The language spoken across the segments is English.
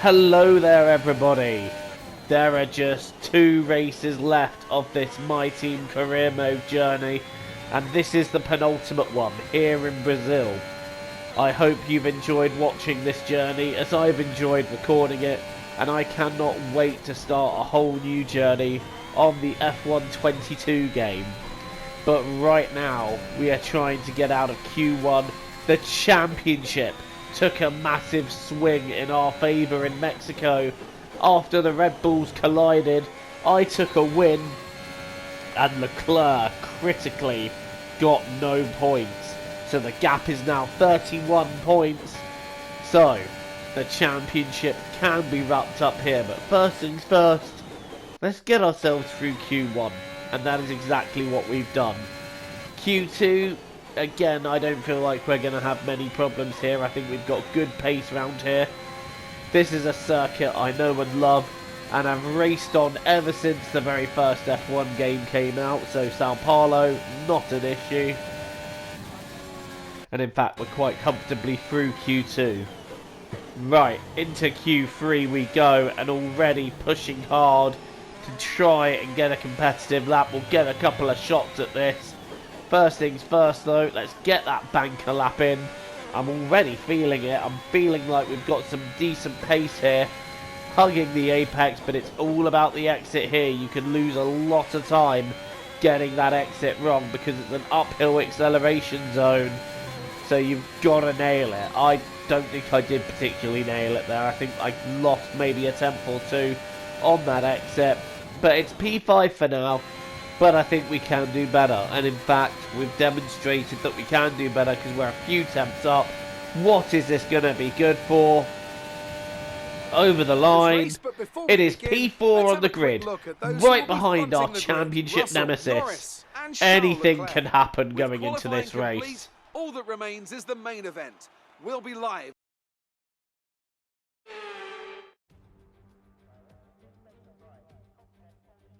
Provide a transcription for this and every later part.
Hello there everybody. There are just 2 races left of this My Team Career Mode journey, and this is the penultimate one here in Brazil. I hope you've enjoyed watching this journey as I've enjoyed recording it, and I cannot wait to start a whole new journey on the F1 22 game. But right now we are trying to get out of Q1. The championship took a massive swing in our favour in Mexico. After the Red Bulls collided, I took a win and Leclerc critically got no points. So the gap is now 31 points. So the championship can be wrapped up here. But first things first, let's get ourselves through Q1. And that is exactly what we've done. Q2, again, I don't feel like we're going to have many problems here. I think we've got good pace around here. This is a circuit I know and love, and I've raced on ever since the very first F1 game came out, so Sao Paulo, not an issue. And in fact, we're quite comfortably through Q2. Right, into Q3 we go, and already pushing hard to try and get a competitive lap. We'll get a couple of shots at this. First things first though, let's get that banker lap in. I'm already feeling it. I'm feeling like we've got some decent pace here. Hugging the apex, but it's all about the exit here. You can lose a lot of time getting that exit wrong because it's an uphill acceleration zone. So you've got to nail it. I don't think I did particularly nail it there. I think I lost maybe a tenth or two on that exit. But it's P5 for now. But I think we can do better, and in fact we've demonstrated that we can do better because we're a few tenths up. What is this going to be good for? Over the line, it is P4 on the grid, right behind our championship nemesis. Anything can happen going into this race. All that remains is the main event. We'll be live.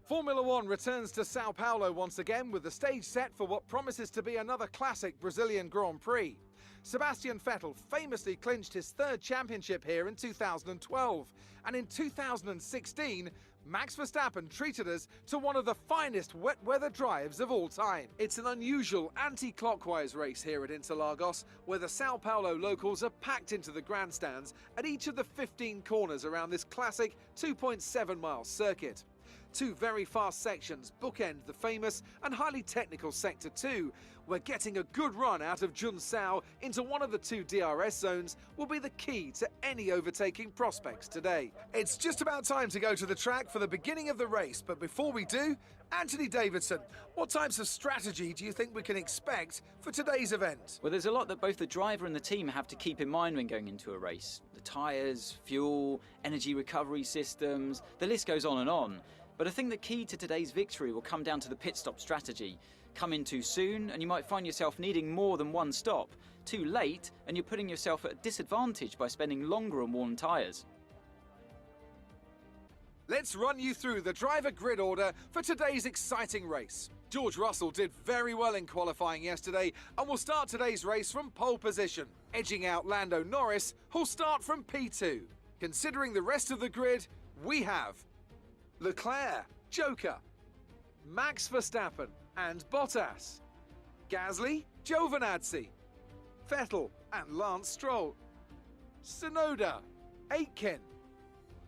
Formula One returns to Sao Paulo once again with the stage set for what promises to be another classic Brazilian Grand Prix. Sebastian Vettel famously clinched his 3rd championship here in 2012, and in 2016, Max Verstappen treated us to one of the finest wet weather drives of all time. It's an unusual anti-clockwise race here at Interlagos, where the Sao Paulo locals are packed into the grandstands at each of the 15 corners around this classic 2.7-mile circuit. 2 very fast sections bookend the famous and highly technical Sector 2. We're getting a good run out of Junção into one of the 2 DRS zones will be the key to any overtaking prospects today. It's just about time to go to the track for the beginning of the race, but before we do, Anthony Davidson, what types of strategy do you think we can expect for today's event? Well, there's a lot that both the driver and the team have to keep in mind when going into a race. The tyres, fuel, energy recovery systems, the list goes on and on. But I think the key to today's victory will come down to the pit stop strategy. Come in too soon and you might find yourself needing more than one stop. Too late and you're putting yourself at a disadvantage by spending longer on worn tyres. Let's run you through the driver grid order for today's exciting race. George Russell did very well in qualifying yesterday and will start today's race from pole position, edging out Lando Norris, who'll start from P2. Considering the rest of the grid, we have Leclerc, Joker, Max Verstappen and Bottas, Gasly, Giovinazzi, Vettel and Lance Stroll, Tsunoda, Aitken,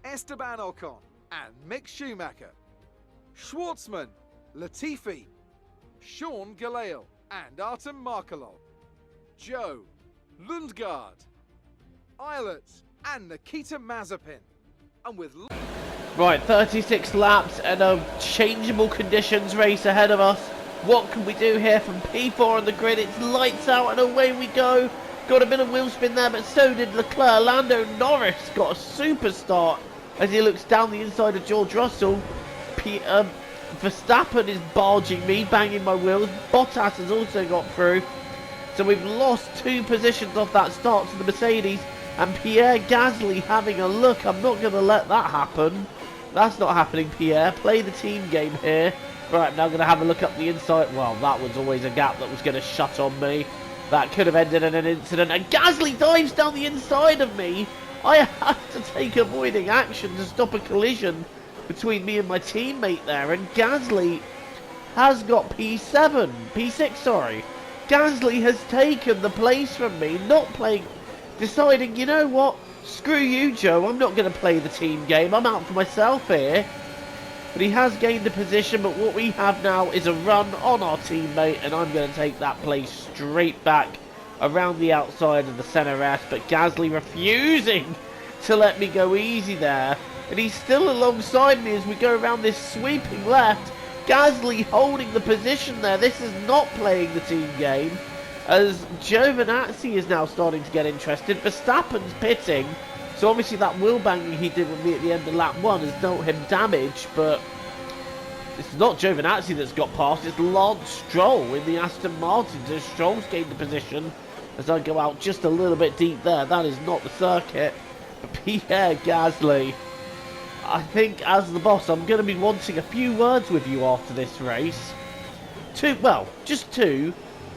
Esteban Ocon and Mick Schumacher, Schwartzman, Latifi, Sean Gelael and Artem Markelov, Joe, Lundgaard, Eilert and Nikita Mazepin, and with Right, 36 laps and a changeable conditions race ahead of us. What can we do here from P4 on the grid? It's lights out and away we go. Got a bit of wheel spin there, but so did Leclerc. Lando Norris got a super start as he looks down the inside of George Russell. Verstappen is barging me, banging my wheels. Bottas has also got through. So we've lost 2 positions off that start to the Mercedes. And Pierre Gasly having a look. I'm not going to let that happen. That's not happening, Pierre. Play the team game here. Right, I'm now going to have a look up the inside. Well, that was always a gap that was going to shut on me. That could have ended in an incident. And Gasly dives down the inside of me. I had to take avoiding action to stop a collision between me and my teammate there, and Gasly has got P6, sorry. Gasly has taken the place from me, deciding, you know what, screw you, Joe, I'm not going to play the team game, I'm out for myself here. But he has gained the position, but what we have now is a run on our teammate, and I'm going to take that place straight back around the outside of the centre S, but Gasly refusing to let me go easy there, and he's still alongside me as we go around this sweeping left. Gasly holding the position there. This is not playing the team game, as Giovinazzi is now starting to get interested. Verstappen's pitting, so obviously that wheel banging he did with me at the end of lap 1 has dealt him damage, but it's not Giovinazzi that's got past, it's Lance Stroll in the Aston Martin. So Stroll's gained the position as I go out just a little bit deep there. That is not the circuit. But Pierre Gasly, I think as the boss, I'm going to be wanting a few words with you after this race. Just two,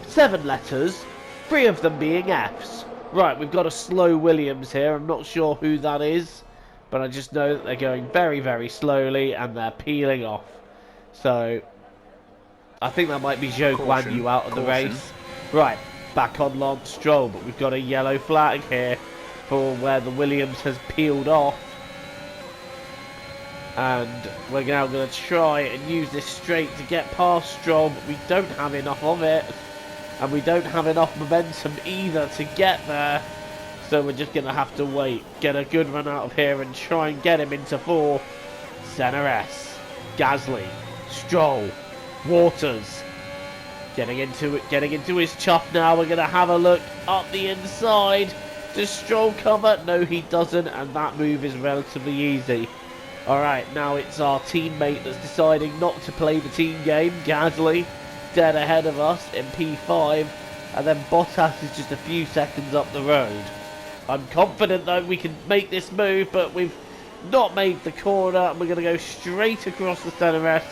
7 letters, 3 of them being Fs. Right, we've got a slow Williams here. I'm not sure who that is, but I just know that they're going very, very slowly and they're peeling off. So, I think that might be Zhou Guan Yu out of the race. Right, back on Lance Stroll, but we've got a yellow flag here for where the Williams has peeled off. And we're now going to try and use this straight to get past Stroll, but we don't have enough of it. And we don't have enough momentum either to get there. So we're just going to have to wait, get a good run out of here and try and get him into 4. Center S, Gasly, Stroll, Waters. Getting into his chuff now. We're going to have a look up the inside. Does Stroll cover? No, he doesn't, and that move is relatively easy. Alright, now it's our teammate that's deciding not to play the team game. Gasly, dead ahead of us in P5, and then Bottas is just a few seconds up the road. I'm confident that we can make this move, but we've not made the corner, and we're going to go straight across the centre S.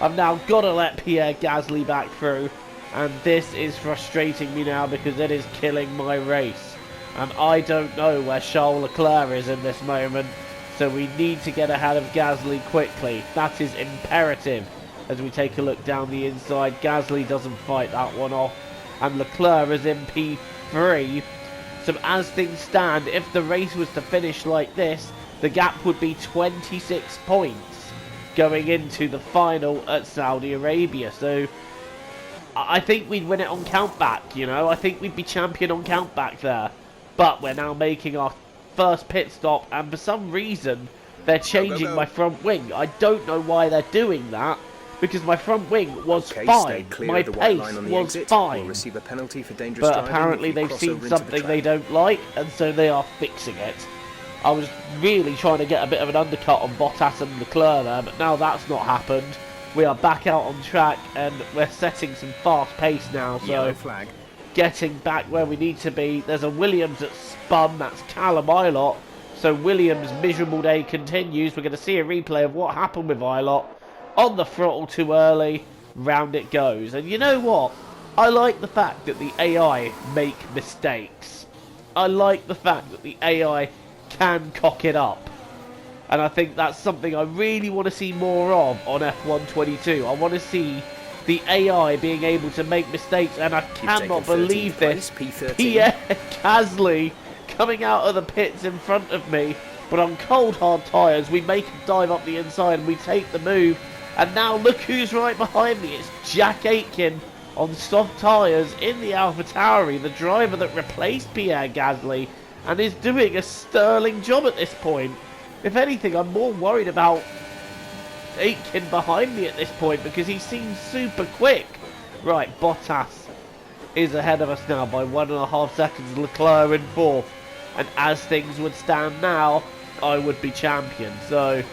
I've now got to let Pierre Gasly back through, and this is frustrating me now because it is killing my race. And I don't know where Charles Leclerc is in this moment, so we need to get ahead of Gasly quickly. That is imperative. As we take a look down the inside, Gasly doesn't fight that one off, and Leclerc is in P3. So as things stand, if the race was to finish like this, the gap would be 26 points going into the final at Saudi Arabia. So I think we'd win it on countback, you know. I think we'd be champion on countback there. But we're now making our first pit stop, and for some reason they're changing my front wing. I don't know why they're doing that, because my front wing was fine, my pace was fine, but apparently they've seen something they don't like, and so they are fixing it. I was really trying to get a bit of an undercut on Bottas and Leclerc there, but now that's not happened. We are back out on track, and we're setting some fast pace now, so getting back where we need to be. There's a Williams that's spun, that's Callum Ilott, so Williams' miserable day continues. We're going to see a replay of what happened with Ilott. On the throttle too early, round it goes. And you know what? I like the fact that the AI make mistakes. I like the fact that the AI can cock it up. And I think that's something I really want to see more of on F1 22. I want to see the AI being able to make mistakes, and I cannot believe this. Pierre Gasly coming out of the pits in front of me, but on cold hard tyres we make him dive up the inside and we take the move. And now look who's right behind me. It's Jack Aitken on soft tyres in the AlphaTauri, the driver that replaced Pierre Gasly, and is doing a sterling job at this point. If anything, I'm more worried about Aitken behind me at this point because he seems super quick. Right, Bottas is ahead of us now by 1.5 seconds. Leclerc in 4th. And as things would stand now, I would be champion. So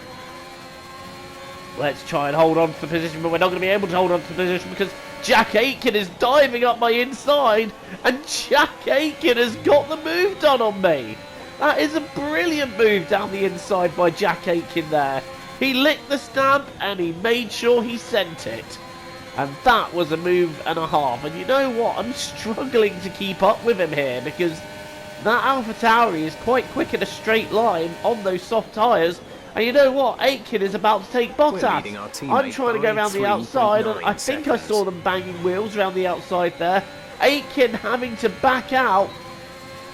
let's try and hold on to the position, but we're not going to be able to hold on to the position because Jack Aitken is diving up my inside, and Jack Aitken has got the move done on me. That is a brilliant move down the inside by Jack Aitken there. He licked the stamp and he made sure he sent it. And that was a move and a half. And you know what? I'm struggling to keep up with him here because that AlphaTauri is quite quick in a straight line on those soft tyres. And you know what? Aitken is about to take Bottas. I'm trying to go around the outside, and I think I saw them banging wheels around the outside there. Aitken having to back out.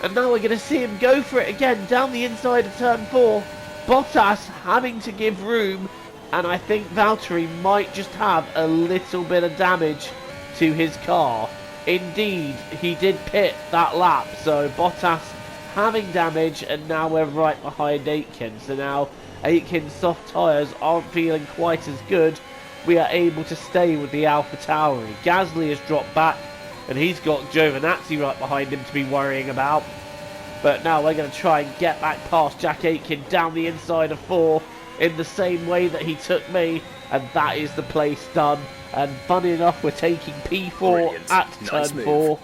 And now we're going to see him go for it again down the inside of turn 4. Bottas having to give room. And I think Valtteri might just have a little bit of damage to his car. Indeed, he did pit that lap. So Bottas having damage, and now we're right behind Aitken. So now Aitken's soft tyres aren't feeling quite as good. We are able to stay with the AlphaTauri. Gasly has dropped back, and he's got Giovinazzi right behind him to be worrying about. But now we're going to try and get back past Jack Aitken down the inside of 4 in the same way that he took me, and that is the place done. And funny enough, we're taking P4 Brilliant. at Nice turn move. 4.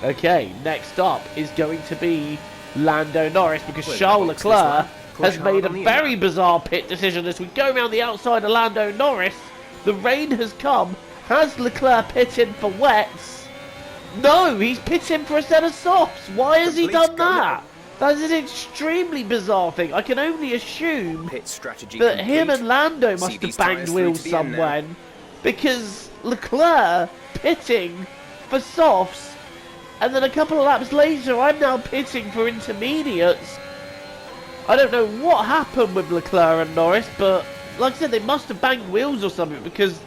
Okay, next up is going to be Lando Norris, because Clear the Charles box this Leclerc one. Push has hard made a on the very inner. bizarre pit decision as we go around the outside of Lando Norris. The rain has come. Has Leclerc pitted for wets? No, he's pitting for a set of softs. Why has he Complete done go that? now. That is an extremely bizarre thing. I can only assume Pit strategy that complete. him and Lando See must have these banged tyres through wheels to the end now. somewhere, because Leclerc pitting for softs, and then a couple of laps later I'm now pitting for intermediates. I don't know what happened with Leclerc and Norris, but like I said, they must have banged wheels or something, because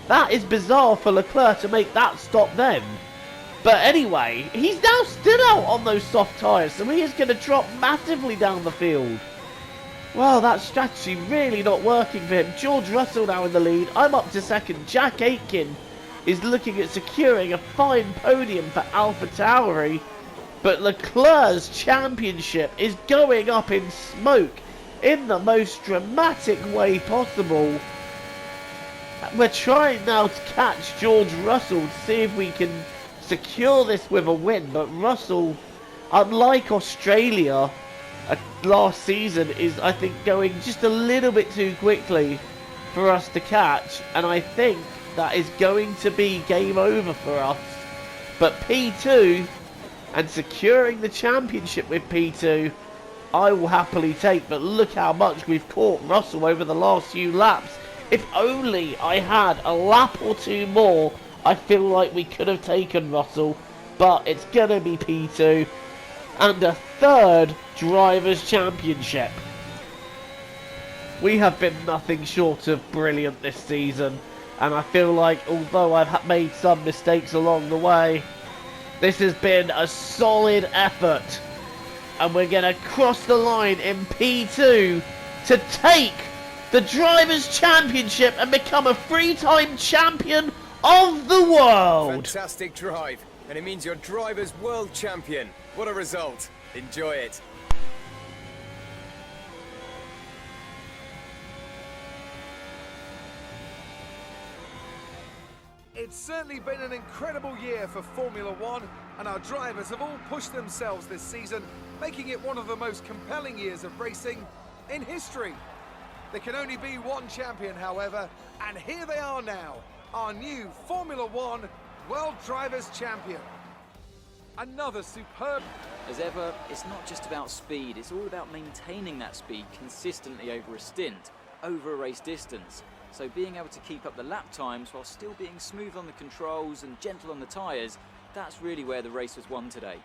that is bizarre for Leclerc to make that stop then. But anyway, he's now still out on those soft tyres, so he is going to drop massively down the field. Well, that strategy really not working for him. George Russell now in the lead. I'm up to second. Jack Aitken is looking at securing a fine podium for AlphaTauri. But Leclerc's championship is going up in smoke in the most dramatic way possible. We're trying now to catch George Russell to see if we can secure this with a win. But Russell, unlike Australia last season, is, I think, going just a little bit too quickly for us to catch. And I think that is going to be game over for us. But P2 and securing the championship with P2, I will happily take. But look how much we've caught Russell over the last few laps. If only I had a lap or two more, I feel like we could have taken Russell. But it's going to be P2 and a third Drivers' Championship. We have been nothing short of brilliant this season. And I feel like, although I've made some mistakes along the way, this has been a solid effort. And we're going to cross the line in P2 to take the Drivers' Championship and become a 3-time champion of the world. Fantastic drive, and it means you're Drivers' World Champion. What a result. Enjoy it. It's certainly been an incredible year for Formula One, and our drivers have all pushed themselves this season, making it one of the most compelling years of racing in history. There can only be one champion, however, and here they are now, our new Formula One World Drivers' Champion. Another superb... As ever, it's not just about speed, it's all about maintaining that speed consistently over a stint, over a race distance. So being able to keep up the lap times while still being smooth on the controls and gentle on the tyres, that's really where the race was won today.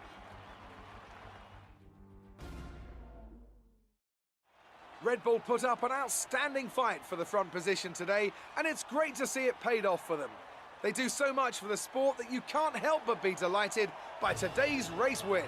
Red Bull put up an outstanding fight for the front position today, and it's great to see it paid off for them. They do so much for the sport that you can't help but be delighted by today's race win.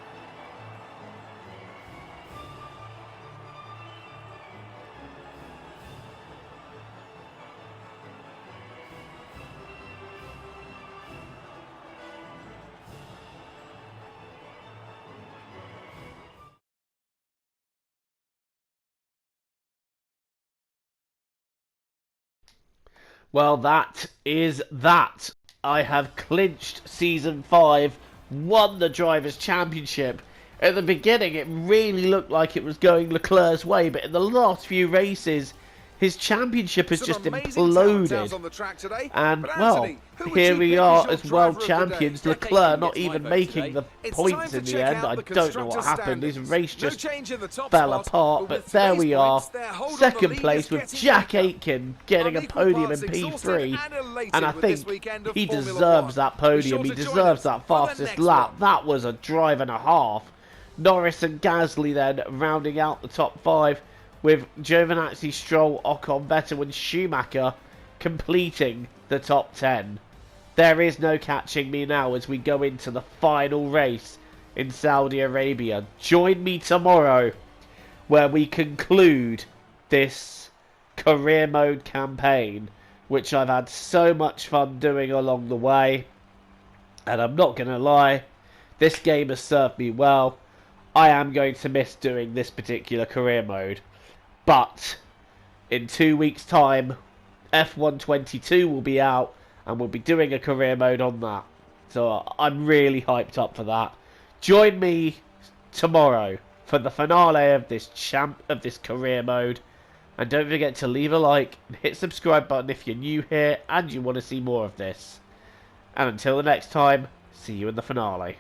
Well, that is that. I have clinched Season 5, won the Drivers' Championship. At the beginning, it really looked like it was going Leclerc's way, but in the last few races, His championship has Some just amazing talent out imploded. on the track today. And, But well, Anthony, who would here you we pick are your as driver world of the day? champions. Jack Leclerc Aitken not gets my even vote making today. the It's points time to in the check end. out I the don't know what constructors' happened. His standings. race No just change in the top fell spot, apart. but But with there today's we are. points, their hold on the Second lead place is with getting Jack weaker. Aitken getting a Unequal podium in parts exhausted P3. and elated And I with this think weekend of he Formula deserves One. that Be podium. sure He to join deserves us that for the fastest next lap. one. That was a drive and a half. Norris and Gasly then rounding out the top 5 with Giovinazzi, Stroll, Ocon, Vettel and Schumacher completing the top 10. There is no catching me now as we go into the final race in Saudi Arabia. Join me tomorrow where we conclude this career mode campaign, which I've had so much fun doing along the way. And I'm not going to lie, this game has served me well. I am going to miss doing this particular career mode. But in 2 weeks' time, F1 22 will be out and we'll be doing a career mode on that. So I'm really hyped up for that. Join me tomorrow for the finale of this career mode. And don't forget to leave a like and hit subscribe button if you're new here and you want to see more of this. And until the next time, see you in the finale.